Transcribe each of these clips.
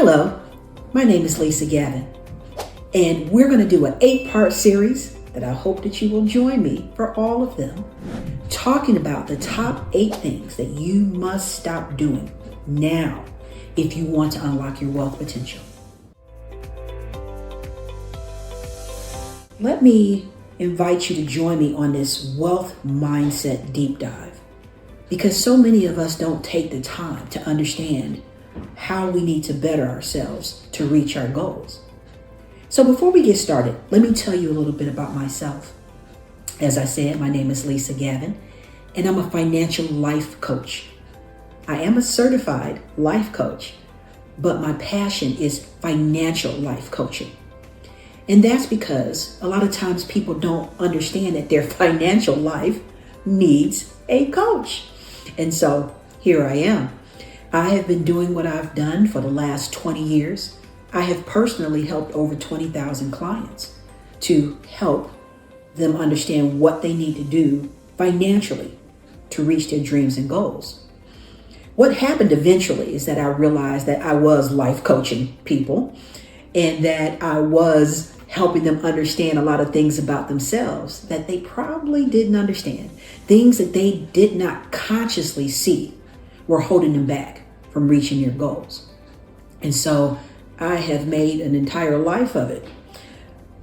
Hello, my name is Lisa Gavin, and we're going to do an 8-part series that I hope that you will join me for all of them, talking about the top 8 things that you must stop doing now if you want to unlock your wealth potential. Let me invite you to join me on this wealth mindset deep dive, because so many of us don't take the time to understand how we need to better ourselves to reach our goals. So before we get started, let me tell you a little bit about myself. As I said, my name is Lisa Gavin, and I'm a financial life coach. I am a certified life coach, but my passion is financial life coaching. And that's because a lot of times people don't understand that their financial life needs a coach. And so here I am. I have been doing what I've done for the last 20 years. I have personally helped over 20,000 clients to help them understand what they need to do financially to reach their dreams and goals. What happened eventually is that I realized that I was life coaching people and that I was helping them understand a lot of things about themselves that they probably didn't understand. Things that they did not consciously see were holding them back from reaching their goals. And so I have made an entire life of it.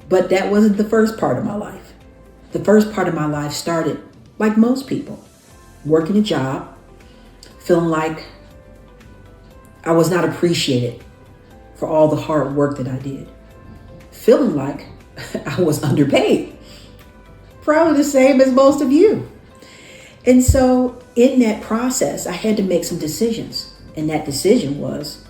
But that wasn't the first part of my life. The first part of my life started like most people, working a job, feeling like I was not appreciated for all the hard work that I did, feeling like I was underpaid, probably the same as most of you. And so in that process, I had to make some decisions. And that decision was,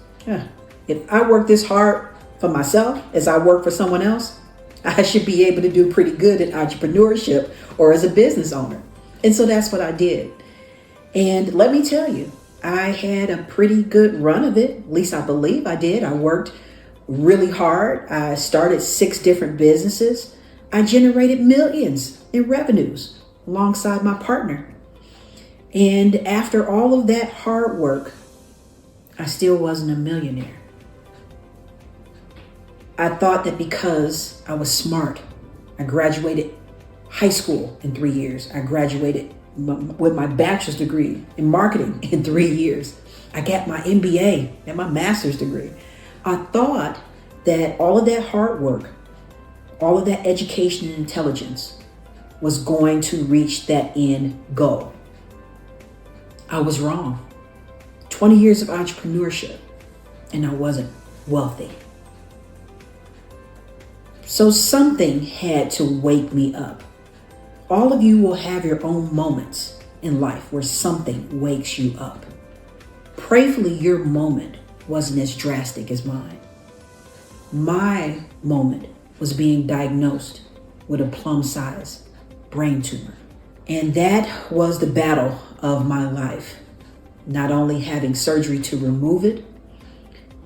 if I work this hard for myself as I work for someone else, I should be able to do pretty good in entrepreneurship or as a business owner. And so that's what I did. And let me tell you, I had a pretty good run of it. At least I believe I did. I worked really hard. I started 6 different businesses. I generated millions in revenues alongside my partner. And after all of that hard work, I still wasn't a millionaire. I thought that because I was smart, I graduated high school in 3 years. I graduated with my bachelor's degree in marketing in 3 years. I got my MBA and my master's degree. I thought that all of that hard work, all of that education and intelligence was going to reach that end goal. I was wrong. 20 years of entrepreneurship, and I wasn't wealthy. So something had to wake me up. All of you will have your own moments in life where something wakes you up. Prayerfully, your moment wasn't as drastic as mine. My moment was being diagnosed with a plum-sized brain tumor. And that was the battle of my life. Not only having surgery to remove it,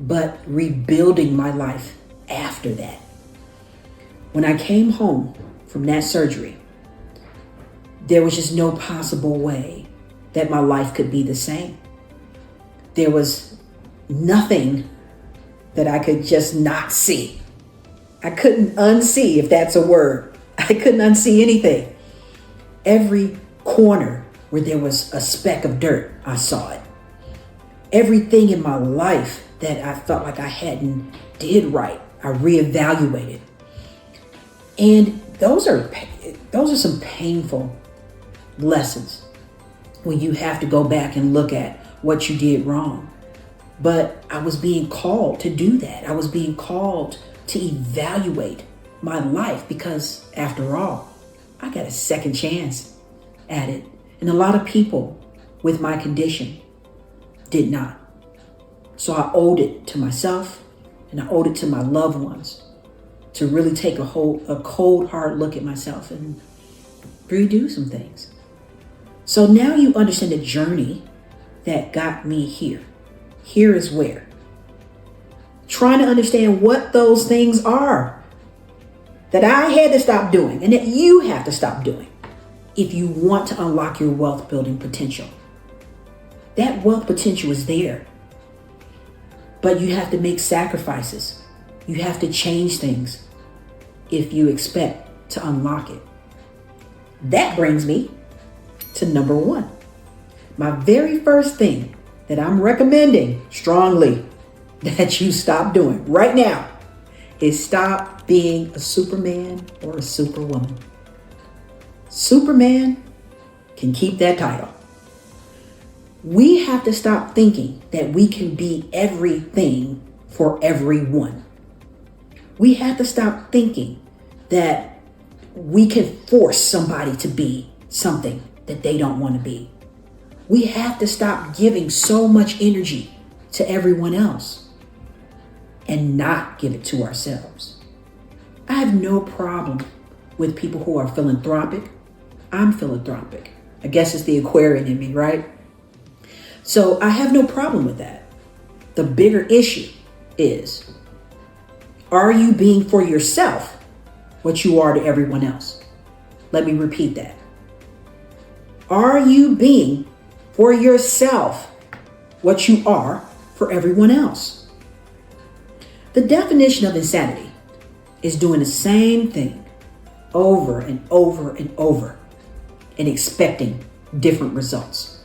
but rebuilding my life after that. When I came home from that surgery, there was just no possible way that my life could be the same. There was nothing that I could just not see. I couldn't unsee, if that's a word. I couldn't unsee anything. Every corner where there was a speck of dirt, I saw it. Everything in my life that I felt like I hadn't did right, I reevaluated. And those are some painful lessons when you have to go back and look at what you did wrong. But I was being called to do that. I was being called to evaluate my life because, after all, I got a second chance at it. And a lot of people with my condition did not. So I owed it to myself and I owed it to my loved ones to really take a cold, hard look at myself and redo some things. So now you understand the journey that got me here. Here is where. Trying to understand what those things are that I had to stop doing and that you have to stop doing if you want to unlock your wealth building potential. That wealth potential is there. But you have to make sacrifices. You have to change things if you expect to unlock it. That brings me to number 1. My very first thing that I'm recommending strongly that you stop doing right now is stop being a Superman or a Superwoman. Superman can keep that title. We have to stop thinking that we can be everything for everyone. We have to stop thinking that we can force somebody to be something that they don't want to be. We have to stop giving so much energy to everyone else and not give it to ourselves. I have no problem with people who are philanthropic. I'm philanthropic. I guess it's the Aquarian in me, right? So I have no problem with that. The bigger issue is, are you being for yourself what you are to everyone else? Let me repeat that. Are you being for yourself what you are for everyone else? The definition of insanity is doing the same thing over and over and over and expecting different results.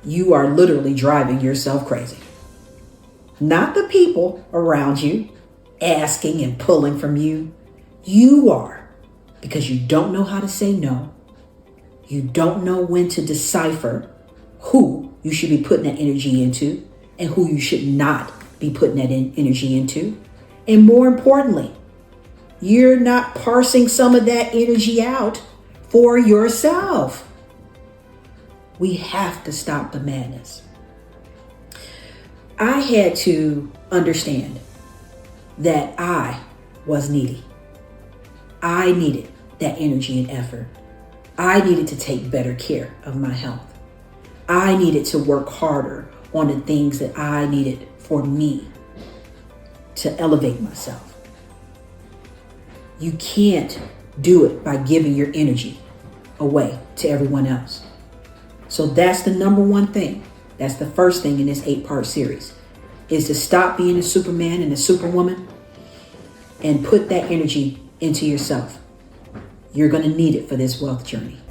You are literally driving yourself crazy. Not the people around you asking and pulling from you. You are, because you don't know how to say no. You don't know when to decipher who you should be putting that energy into and who you should not be putting that energy into. And more importantly, you're not parsing some of that energy out for yourself. We have to stop the madness. I had to understand that I was needy. I needed that energy and effort. I needed to take better care of my health. I needed to work harder on the things that I needed for me to elevate myself. You can't do it by giving your energy away to everyone else. So that's the number 1 thing. That's the first thing in this 8-part series, is to stop being a Superman and a Superwoman and put that energy into yourself. You're going to need it for this wealth journey.